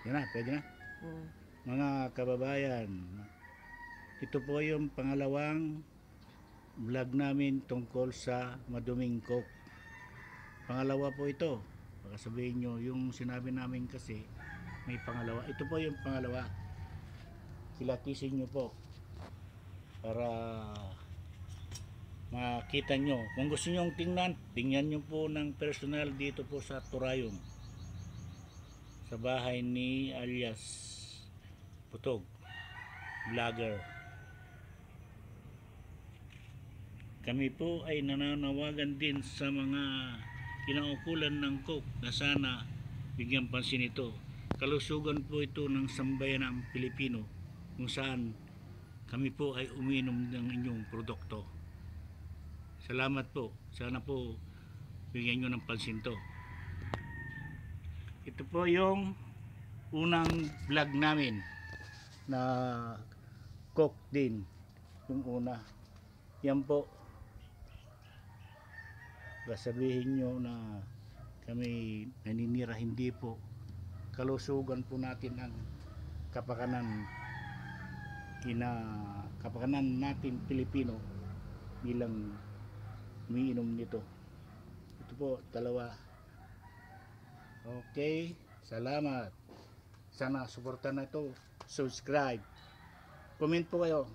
Yan na, pwede na. Mm. Mga kababayan, ito po yung pangalawang vlog namin tungkol sa maduming coke. Pangalawa po ito. Baka sabihin nyo, yung sinabi namin kasi may pangalawa. Ito po yung pangalawa. Kilatisin nyo po para makita nyo. Kung gusto nyo tingnan nyo po ng personal dito po sa Turayom, sa bahay ni alias Putog Vlogger. Kami po ay nananawagan din sa mga kinaukulan ng coke na sana bigyan pansin ito. Kalusugan po ito ng sambayan ng Pilipino kung saan kami po ay uminom ng inyong produkto. Salamat po. Sana po bigyan nyo ng pansin to. Ito po yung unang vlog namin na coke din. Yung una. Yan po. Sabihin nyo na kami naninira, hindi po. Kalusugan po natin ang kapakanan kapakanan natin Pilipino bilang umiinom nito. Ito po, dalawa. Okay, salamat. Sana suportahan na ito. Subscribe. Comment po kayo.